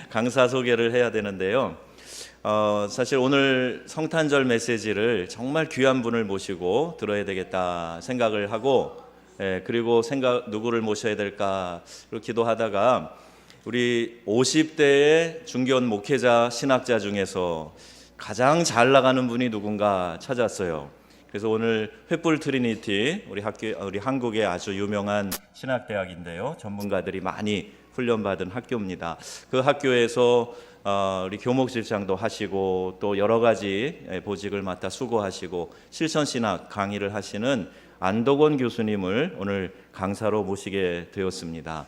강사 소개를 해야 되는데요. 사실 오늘 성탄절 메시지를 정말 귀한 분을 모시고 들어야 되겠다 생각을 하고, 그리고 누구를 모셔야 될까 기도하다가 우리 50대의 중견 목회자 신학자 중에서 가장 잘 나가는 분이 누군가 찾았어요. 그래서 오늘 횃불 트리니티, 우리 한국의 아주 유명한 신학대학인데요, 전문가들이 많이 훈련받은 학교입니다. 그 학교에서 우리 교목실장도 하시고 또 여러 가지 보직을 맡아 수고하시고 실천신학 강의를 하시는 안덕원 교수님을 오늘 강사로 모시게 되었습니다.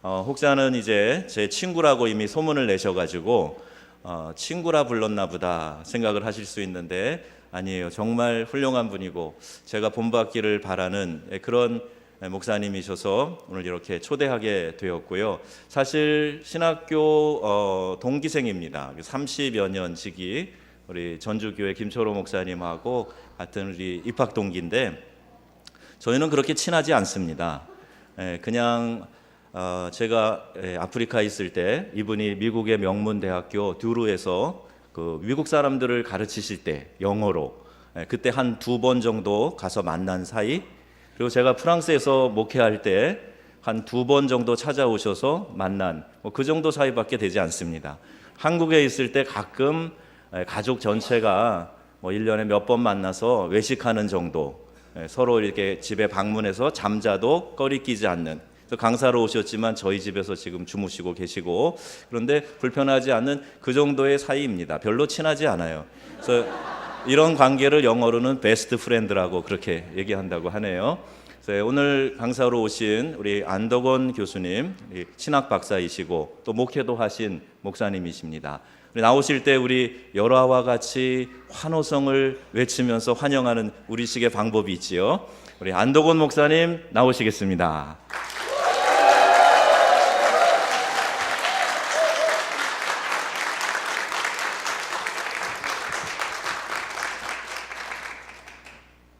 혹자는 이제 제 친구라고 이미 소문을 내셔가지고 친구라 불렀나 보다 생각을 하실 수 있는데 아니에요. 정말 훌륭한 분이고 제가 본받기를 바라는 그런 목사님이셔서 오늘 이렇게 초대하게 되었고요. 사실 신학교 동기생입니다. 30여 년 지기 우리 전주교회 김초로 목사님하고 같은 우리 입학 동기인데 저희는 그렇게 친하지 않습니다. 그냥 제가 아프리카에 있을 때 이분이 미국의 명문 대학교 듀루에서 그 미국 사람들을 가르치실 때 영어로 그때 한 2번 정도 가서 만난 사이, 그리고 제가 프랑스에서 목회할 때 한 2번 정도 찾아오셔서 만난 그 정도 사이밖에 되지 않습니다. 한국에 있을 때 가끔 가족 전체가 1년에 몇 번 만나서 외식하는 정도, 서로 이렇게 집에 방문해서 잠자도 꺼리 끼지 않는, 강사로 오셨지만 저희 집에서 지금 주무시고 계시고, 그런데 불편하지 않는 그 정도의 사이입니다. 별로 친하지 않아요. 그래서 이런 관계를 영어로는 베스트 프렌드라고 그렇게 얘기한다고 하네요. 그래서 오늘 강사로 오신 우리 안덕원 교수님, 신학 박사이시고 또 목회도 하신 목사님이십니다. 나오실 때 우리 열화와 같이 환호성을 외치면서 환영하는 우리식의 방법이 있지요. 우리 안덕원 목사님 나오시겠습니다.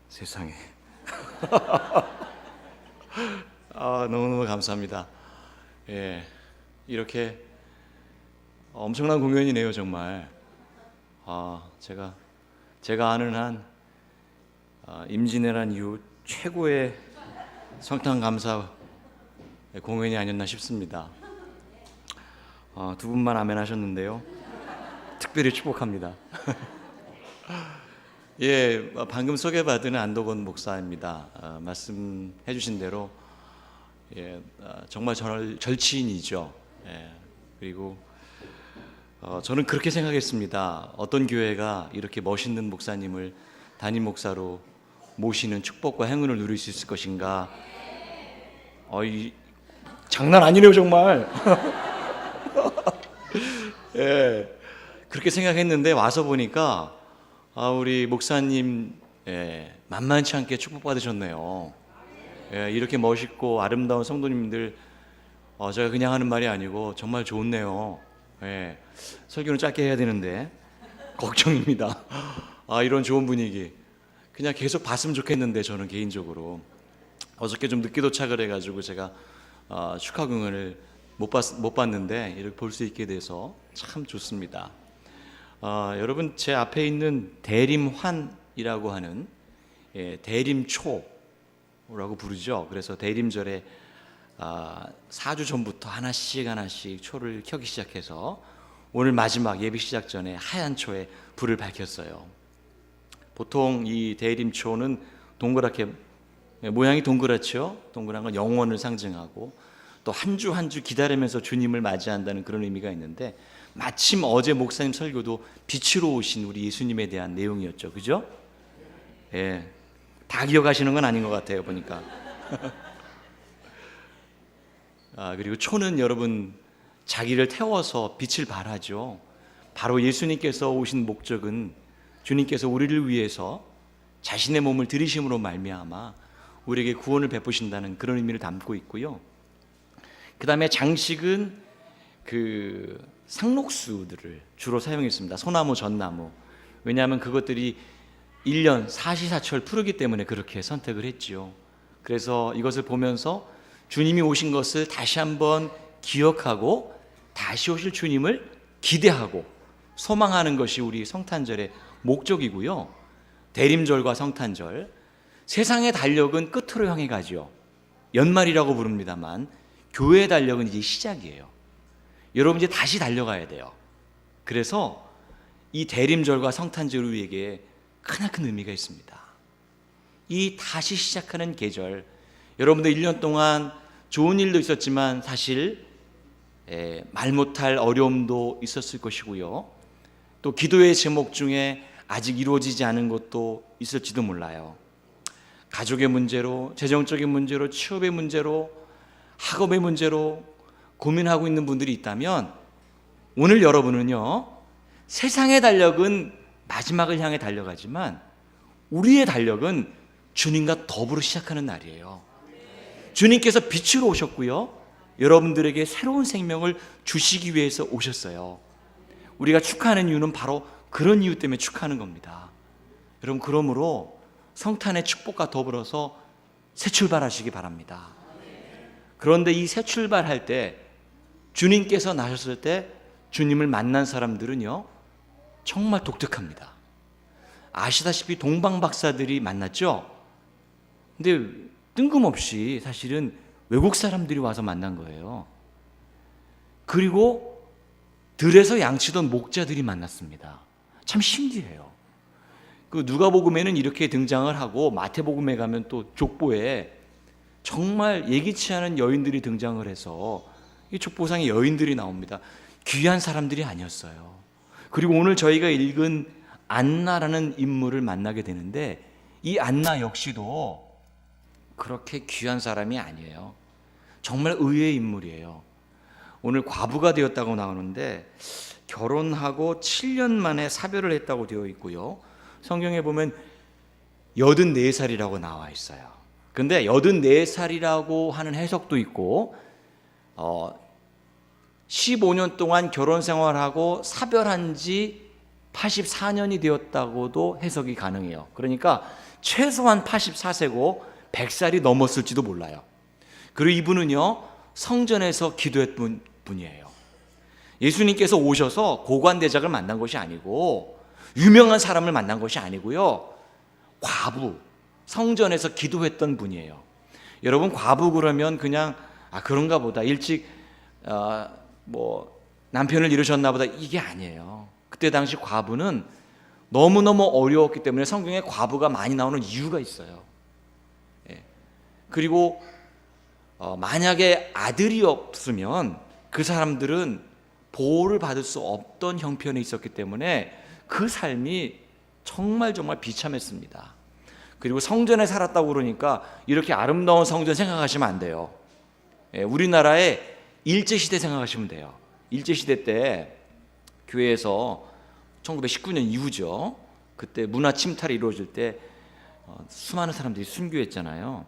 세상에. 너무너무 감사합니다. 이렇게 엄청난 공연이네요, 정말. 제가 아는 한 임진왜란 이후 최고의 성탄 감사 공연이 아니었나 싶습니다. 두 분만 아멘 하셨는데요. 특별히 축복합니다. 방금 소개받은 안덕원 목사입니다. 말씀해 주신 대로 정말 절친이죠. 그리고 저는 그렇게 생각했습니다. 어떤 교회가 이렇게 멋있는 목사님을 담임 목사로 모시는 축복과 행운을 누릴 수 있을 것인가. 장난 아니네요, 정말. 그렇게 생각했는데 와서 보니까 우리 목사님 만만치 않게 축복받으셨네요. 이렇게 멋있고 아름다운 성도님들, 제가 그냥 하는 말이 아니고 정말 좋네요. 설교는 짧게 해야 되는데 걱정입니다. 이런 좋은 분위기 그냥 계속 봤으면 좋겠는데, 저는 개인적으로 어저께 좀 늦게 도착을 해가지고 제가 축하 공연을 못 봤는데 이렇게 볼 수 있게 돼서 참 좋습니다. 여러분, 제 앞에 있는 대림환이라고 하는 대림초라고 부르죠. 그래서 대림절에 4주 전부터 하나씩 초를 켜기 시작해서 오늘 마지막 예배 시작 전에 하얀 초에 불을 밝혔어요. 보통 이 대림초는 동그랗게, 모양이 동그랗죠. 동그란 건 영원을 상징하고 또 한 주 한 주 기다리면서 주님을 맞이한다는 그런 의미가 있는데, 마침 어제 목사님 설교도 빛으로 오신 우리 예수님에 대한 내용이었죠. 그죠? 다 기억하시는 건 아닌 것 같아요, 보니까. 그리고 초는 여러분, 자기를 태워서 빛을 발하죠. 바로 예수님께서 오신 목적은 주님께서 우리를 위해서 자신의 몸을 들이심으로 말미암아 우리에게 구원을 베푸신다는 그런 의미를 담고 있고요. 그 다음에 장식은 그 상록수들을 주로 사용했습니다. 소나무, 전나무. 왜냐하면 그것들이 1년 사시사철 푸르기 때문에 그렇게 선택을 했지요. 그래서 이것을 보면서 주님이 오신 것을 다시 한번 기억하고 다시 오실 주님을 기대하고 소망하는 것이 우리 성탄절의 목적이고요. 대림절과 성탄절, 세상의 달력은 끝으로 향해 가죠. 연말이라고 부릅니다만 교회의 달력은 이제 시작이에요. 여러분 이제 다시 달려가야 돼요. 그래서 이 대림절과 성탄절 우리에게 크나큰 의미가 있습니다. 이 다시 시작하는 계절, 여러분들 1년 동안 좋은 일도 있었지만 사실 말 못할 어려움도 있었을 것이고요. 또 기도의 제목 중에 아직 이루어지지 않은 것도 있을지도 몰라요. 가족의 문제로, 재정적인 문제로, 취업의 문제로, 학업의 문제로 고민하고 있는 분들이 있다면 오늘 여러분은요, 세상의 달력은 마지막을 향해 달려가지만 우리의 달력은 주님과 더불어 시작하는 날이에요. 주님께서 빛으로 오셨고요, 여러분들에게 새로운 생명을 주시기 위해서 오셨어요. 우리가 축하하는 이유는 바로 그런 이유 때문에 축하하는 겁니다. 여러분, 그러므로 성탄의 축복과 더불어서 새 출발하시기 바랍니다. 그런데 이 새 출발할 때, 주님께서 나셨을 때 주님을 만난 사람들은요, 정말 독특합니다. 아시다시피 동방박사들이 만났죠. 근데 뜬금없이 사실은 외국 사람들이 와서 만난 거예요. 그리고 들에서 양치던 목자들이 만났습니다. 참 신기해요. 그 누가복음에는 이렇게 등장을 하고 마태복음에 가면 또 족보에 정말 예기치 않은 여인들이 등장을 해서 이 족보상에 여인들이 나옵니다. 귀한 사람들이 아니었어요. 그리고 오늘 저희가 읽은 안나라는 인물을 만나게 되는데, 이 안나 역시도 그렇게 귀한 사람이 아니에요. 정말 의외의 인물이에요. 오늘 과부가 되었다고 나오는데 결혼하고 7년 만에 사별을 했다고 되어 있고요. 성경에 보면 84살이라고 나와 있어요. 근데 84살이라고 하는 해석도 있고 15년 동안 결혼 생활하고 사별한 지 84년이 되었다고도 해석이 가능해요. 그러니까 최소한 84세고 100살이 넘었을지도 몰라요. 그리고 이분은요, 성전에서 기도했던 분이에요. 예수님께서 오셔서 고관대작을 만난 것이 아니고 유명한 사람을 만난 것이 아니고요, 과부, 성전에서 기도했던 분이에요. 여러분, 과부 그러면 그냥 그런가 보다, 일찍 남편을 잃으셨나 보다, 이게 아니에요. 그때 당시 과부는 너무너무 어려웠기 때문에 성경에 과부가 많이 나오는 이유가 있어요. 그리고 만약에 아들이 없으면 그 사람들은 보호를 받을 수 없던 형편에 있었기 때문에 그 삶이 정말 비참했습니다. 그리고 성전에 살았다고 그러니까 이렇게 아름다운 성전 생각하시면 안 돼요. 우리나라의 일제시대 생각하시면 돼요. 일제시대 때 교회에서 1919년 이후죠. 그때 문화 침탈이 이루어질 때 수많은 사람들이 순교했잖아요.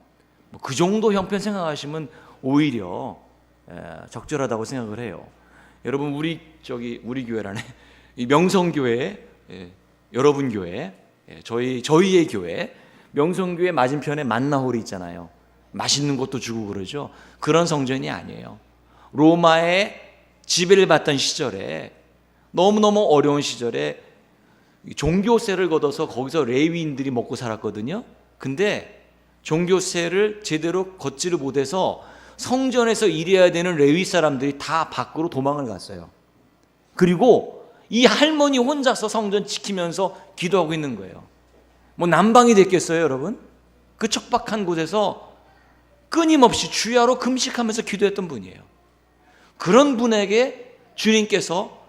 그 정도 형편 생각하시면 오히려 적절하다고 생각을 해요. 여러분, 우리 교회라네, 이 명성교회, 여러분 교회, 저희의 교회, 명성교회 맞은편에 만나홀이 있잖아요. 맛있는 것도 주고 그러죠. 그런 성전이 아니에요. 로마의 지배를 받던 시절에, 너무너무 어려운 시절에 종교세를 걷어서 거기서 레위인들이 먹고 살았거든요. 근데 종교세를 제대로 걷지를 못해서 성전에서 일해야 되는 레위 사람들이 다 밖으로 도망을 갔어요. 그리고 이 할머니 혼자서 성전 지키면서 기도하고 있는 거예요. 난방이 됐겠어요, 여러분? 그 척박한 곳에서 끊임없이 주야로 금식하면서 기도했던 분이에요. 그런 분에게 주님께서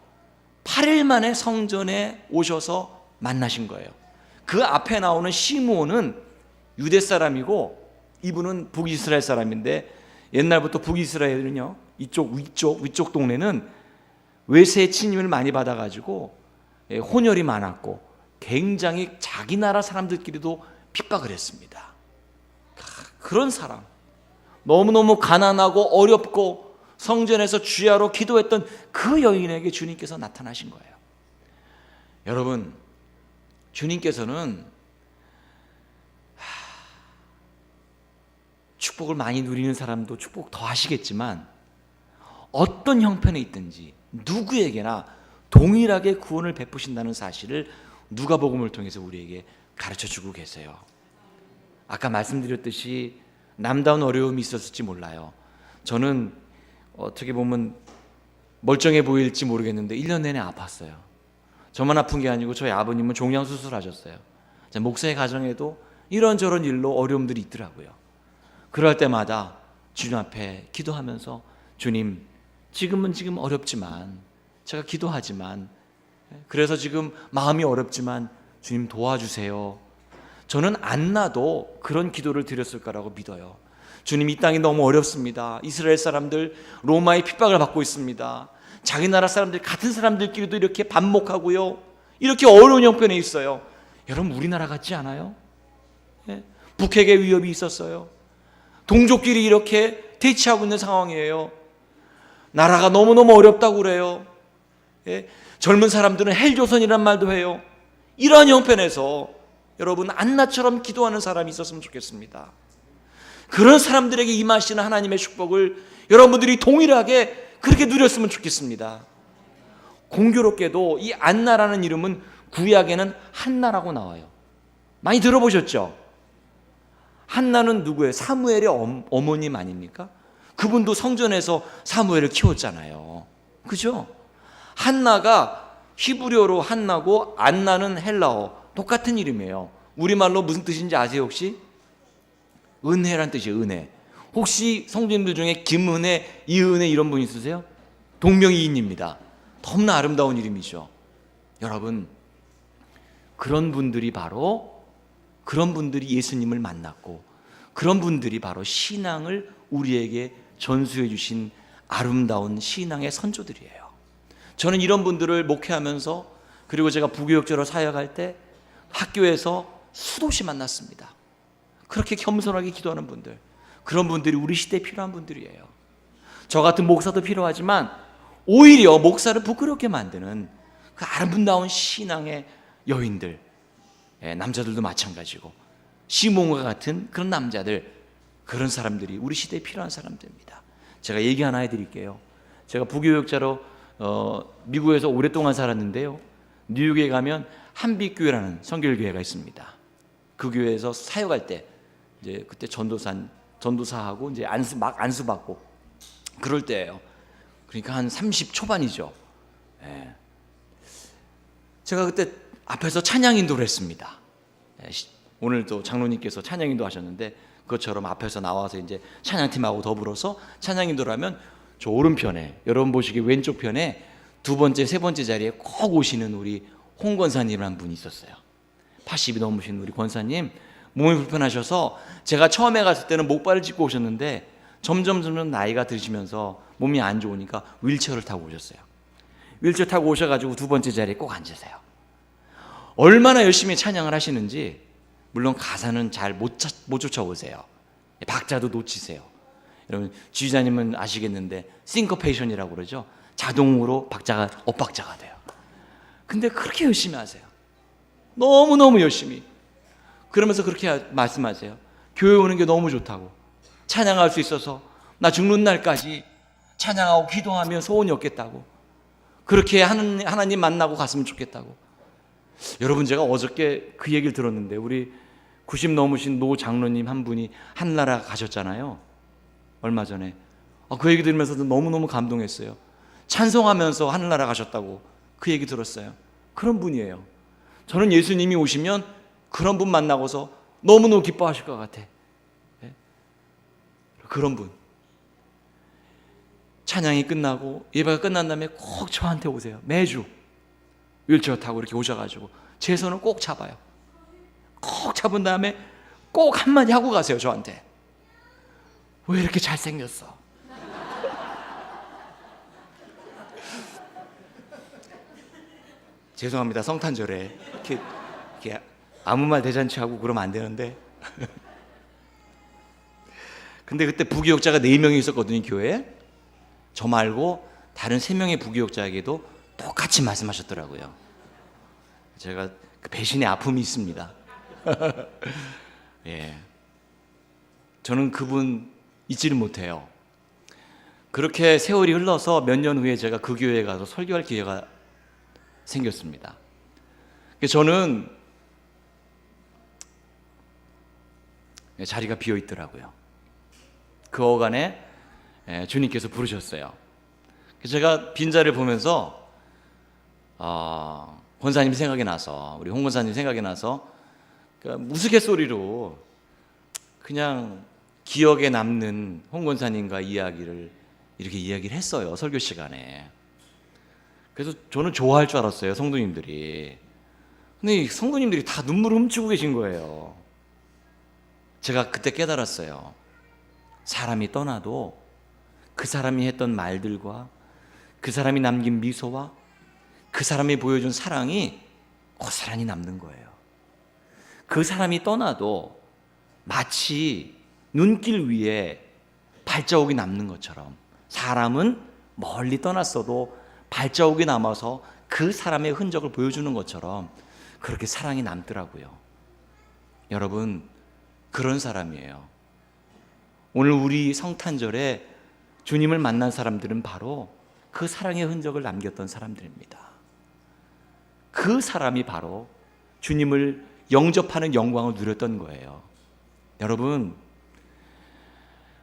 8일 만에 성전에 오셔서 만나신 거예요. 그 앞에 나오는 시므온은 유대 사람이고 이분은 북이스라엘 사람인데, 옛날부터 북이스라엘은요, 위쪽 동네는 외세의 침입을 많이 받아가지고 혼혈이 많았고 굉장히 자기 나라 사람들끼리도 핍박을 했습니다. 그런 사람, 너무너무 가난하고 어렵고 성전에서 주야로 기도했던 그 여인에게 주님께서 나타나신 거예요. 여러분, 주님께서는 축복을 많이 누리는 사람도 축복 더 하시겠지만 어떤 형편에 있든지 누구에게나 동일하게 구원을 베푸신다는 사실을 누가복음을 통해서 우리에게 가르쳐주고 계세요. 아까 말씀드렸듯이 남다운 어려움이 있었을지 몰라요. 저는 어떻게 보면 멀쩡해 보일지 모르겠는데 1년 내내 아팠어요. 저만 아픈 게 아니고 저희 아버님은 종양 수술하셨어요. 목사의 가정에도 이런저런 일로 어려움들이 있더라고요. 그럴 때마다 주님 앞에 기도하면서 주님, 지금 어렵지만 제가 기도하지만 그래서 지금 마음이 어렵지만 주님 도와주세요. 저는 안나도 그런 기도를 드렸을 거라고 믿어요. 주님, 이 땅이 너무 어렵습니다. 이스라엘 사람들 로마의 핍박을 받고 있습니다. 자기 나라 사람들 같은 사람들끼리도 이렇게 반목하고요. 이렇게 어려운 형편에 있어요. 여러분, 우리나라 같지 않아요? 북핵의 위협이 있었어요. 동족끼리 이렇게 대치하고 있는 상황이에요. 나라가 너무너무 어렵다고 그래요. 젊은 사람들은 헬조선이란 말도 해요. 이러한 형편에서 여러분, 안나처럼 기도하는 사람이 있었으면 좋겠습니다. 그런 사람들에게 임하시는 하나님의 축복을 여러분들이 동일하게 그렇게 누렸으면 좋겠습니다. 공교롭게도 이 안나라는 이름은 구약에는 한나라고 나와요. 많이 들어보셨죠? 한나는 누구예요? 사무엘의 어머님 아닙니까? 그분도 성전에서 사무엘을 키웠잖아요. 그죠? 한나가 히브리어로 한나고 안나는 헬라어, 똑같은 이름이에요. 우리말로 무슨 뜻인지 아세요 혹시? 은혜란 뜻이에요. 은혜. 혹시 성도님들 중에 김은혜, 이은혜 이런 분 있으세요? 동명이인입니다. 너무나 아름다운 이름이죠. 여러분, 그런 분들이 예수님을 만났고 그런 분들이 바로 신앙을 우리에게 전수해 주신 아름다운 신앙의 선조들이에요. 저는 이런 분들을 목회하면서, 그리고 제가 부교육자로 사역할 때 학교에서 수없이 만났습니다. 그렇게 겸손하게 기도하는 분들, 그런 분들이 우리 시대에 필요한 분들이에요. 저 같은 목사도 필요하지만 오히려 목사를 부끄럽게 만드는 그 아름다운 신앙의 여인들, 남자들도 마찬가지고 시몬과 같은 그런 남자들, 그런 사람들이 우리 시대에 필요한 사람들입니다. 제가 얘기 하나 해드릴게요. 제가 부교육자로 미국에서 오랫동안 살았는데요, 뉴욕에 가면 한빛교회라는 선교교회가 있습니다. 그 교회에서 사역할 때 이제 그때 전도사하고 이제 막 안수받고 그럴 때예요. 그러니까 한 30 초반이죠. 제가 그때 앞에서 찬양 인도를 했습니다. 오늘도 장로님께서 찬양 인도 하셨는데 그것처럼 앞에서 나와서 이제 찬양팀하고 더불어서 찬양 인도를 하면 저 오른편에, 여러분 보시기에 왼쪽 편에 두 번째, 세 번째 자리에 꼭 오시는 우리 홍 권사님이라는 분이 있었어요. 80이 넘으신 우리 권사님, 몸이 불편하셔서 제가 처음에 갔을 때는 목발을 짚고 오셨는데 점점 나이가 드시면서 몸이 안 좋으니까 휠체어를 타고 오셨어요. 휠체어 타고 오셔가지고 두 번째 자리에 꼭 앉으세요. 얼마나 열심히 찬양을 하시는지, 물론 가사는 잘 못 쫓아오세요. 박자도 놓치세요. 여러분, 지휘자님은 아시겠는데 싱커페이션이라고 그러죠. 자동으로 박자가 엇박자가 돼요. 근데 그렇게 열심히 하세요. 너무너무 열심히. 그러면서 그렇게 말씀하세요. 교회 오는 게 너무 좋다고, 찬양할 수 있어서 나 죽는 날까지 찬양하고 기도하면 소원이 없겠다고, 그렇게 하나님 만나고 갔으면 좋겠다고. 여러분, 제가 어저께 그 얘기를 들었는데 우리 90 넘으신 노 장로님 한 분이 한나라 가셨잖아요, 얼마 전에. 그 얘기 들으면서도 너무너무 감동했어요. 찬송하면서 하늘나라 가셨다고 그 얘기 들었어요. 그런 분이에요. 저는 예수님이 오시면 그런 분 만나고서 너무너무 기뻐하실 것 같아. 그런 분. 찬양이 끝나고 예배가 끝난 다음에 꼭 저한테 오세요. 매주 휠체어 타고 이렇게 오셔가지고 제 손을 꼭 잡아요. 꼭 잡은 다음에 꼭 한마디 하고 가세요. 저한테. 왜 이렇게 잘생겼어? 죄송합니다. 성탄절에 이렇게 아무 말 대잔치 하고 그러면 안 되는데. 근데 그때 부교육자가 4명이 있었거든요, 교회에. 저 말고 다른 3명의 부교육자에게도 똑같이 말씀하셨더라고요. 제가 그 배신의 아픔이 있습니다. 예. 저는 그분 잊지를 못해요. 그렇게 세월이 흘러서 몇 년 후에 제가 그 교회에 가서 설교할 기회가 생겼습니다. 저는 자리가 비어 있더라고요. 그 어간에 주님께서 부르셨어요. 제가 빈자리를 보면서 권사님 생각이 나서, 우리 홍 권사님 생각이 나서 우스갯소리로 그냥 기억에 남는 홍 권사님과 이야기를 이렇게 이야기를 했어요, 설교 시간에. 그래서 저는 좋아할 줄 알았어요, 성도님들이. 근데 이 성도님들이 다 눈물을 훔치고 계신 거예요. 제가 그때 깨달았어요. 사람이 떠나도 그 사람이 했던 말들과 그 사람이 남긴 미소와 그 사람이 보여준 사랑이 고스란히 남는 거예요. 그 사람이 떠나도 마치 눈길 위에 발자국이 남는 것처럼 사람은 멀리 떠났어도 발자국이 남아서 그 사람의 흔적을 보여주는 것처럼 그렇게 사랑이 남더라고요. 여러분, 그런 사람이에요. 오늘 우리 성탄절에 주님을 만난 사람들은 바로 그 사랑의 흔적을 남겼던 사람들입니다. 그 사람이 바로 주님을 영접하는 영광을 누렸던 거예요. 여러분,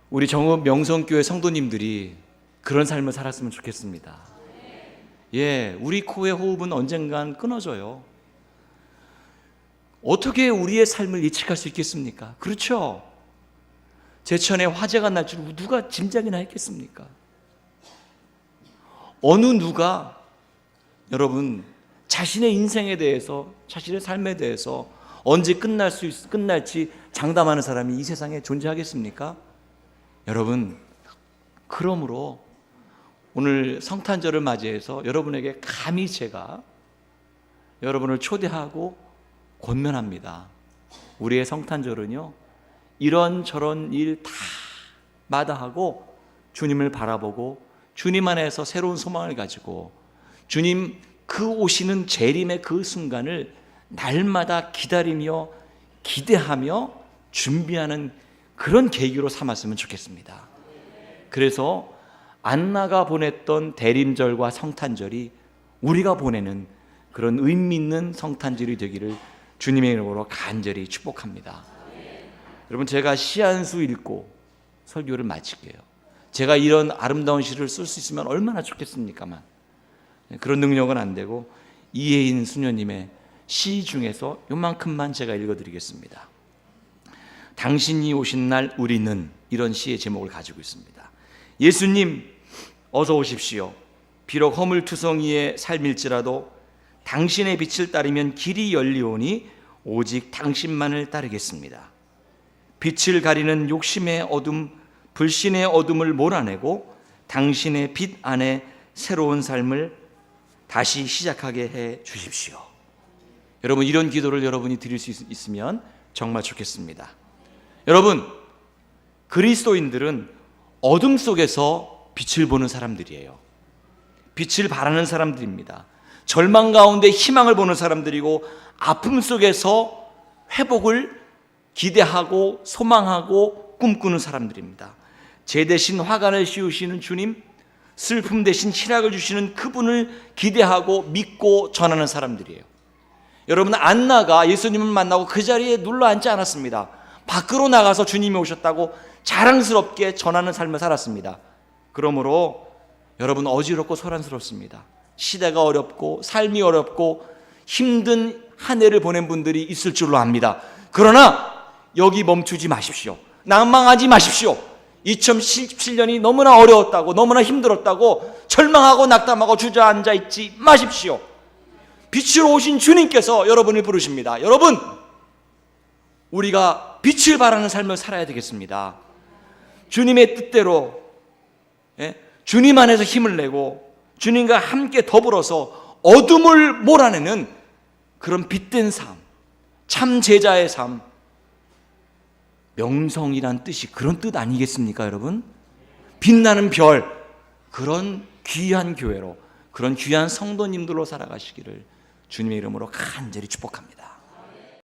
우리 정읍 명성교회 성도님들이 그런 삶을 살았으면 좋겠습니다. 우리 코의 호흡은 언젠간 끊어져요. 어떻게 우리의 삶을 예측할 수 있겠습니까? 그렇죠? 제천에 화재가 날 줄 누가 짐작이나 했겠습니까? 어느 누가 여러분 자신의 인생에 대해서, 자신의 삶에 대해서 언제 끝날지 장담하는 사람이 이 세상에 존재하겠습니까? 여러분, 그러므로 오늘 성탄절을 맞이해서 여러분에게 감히 제가 여러분을 초대하고 권면합니다. 우리의 성탄절은요, 이런저런 일 다 마다하고 주님을 바라보고 주님 안에서 새로운 소망을 가지고 주님 그 오시는 재림의 그 순간을 날마다 기다리며 기대하며 준비하는 그런 계기로 삼았으면 좋겠습니다. 그래서 안나가 보냈던 대림절과 성탄절이 우리가 보내는 그런 의미 있는 성탄절이 되기를 주님의 이름으로 간절히 축복합니다. 여러분, 제가 시 한 수 읽고 설교를 마칠게요. 제가 이런 아름다운 시를 쓸 수 있으면 얼마나 좋겠습니까만 그런 능력은 안 되고 이혜인 수녀님의 시 중에서 요만큼만 제가 읽어드리겠습니다. 당신이 오신 날 우리는, 이런 시의 제목을 가지고 있습니다. 예수님 어서 오십시오. 비록 허물투성이의 삶일지라도 당신의 빛을 따르면 길이 열리오니 오직 당신만을 따르겠습니다. 빛을 가리는 욕심의 어둠, 불신의 어둠을 몰아내고 당신의 빛 안에 새로운 삶을 다시 시작하게 해 주십시오. 여러분, 이런 기도를 여러분이 드릴 수 있으면 정말 좋겠습니다. 여러분, 그리스도인들은 어둠 속에서 빛을 보는 사람들이에요. 빛을 바라는 사람들입니다. 절망 가운데 희망을 보는 사람들이고 아픔 속에서 회복을 기대하고 소망하고 꿈꾸는 사람들입니다. 제 대신 화관을 씌우시는 주님, 슬픔 대신 희락을 주시는 그분을 기대하고 믿고 전하는 사람들이에요. 여러분, 안나가 예수님을 만나고 그 자리에 눌러 앉지 않았습니다. 밖으로 나가서 주님이 오셨다고 자랑스럽게 전하는 삶을 살았습니다. 그러므로 여러분, 어지럽고 소란스럽습니다. 시대가 어렵고 삶이 어렵고 힘든 한 해를 보낸 분들이 있을 줄로 압니다. 그러나 여기 멈추지 마십시오. 낭망하지 마십시오. 2017년이 너무나 어려웠다고, 너무나 힘들었다고 절망하고 낙담하고 주저앉아 있지 마십시오. 빛으로 오신 주님께서 여러분을 부르십니다. 여러분, 우리가 빛을 바라는 삶을 살아야 되겠습니다. 주님의 뜻대로, 주님 안에서 힘을 내고 주님과 함께 더불어서 어둠을 몰아내는 그런 빛된 삶, 참 제자의 삶, 명성이란 뜻이 그런 뜻 아니겠습니까, 여러분? 빛나는 별, 그런 귀한 교회로, 그런 귀한 성도님들로 살아가시기를 주님의 이름으로 간절히 축복합니다.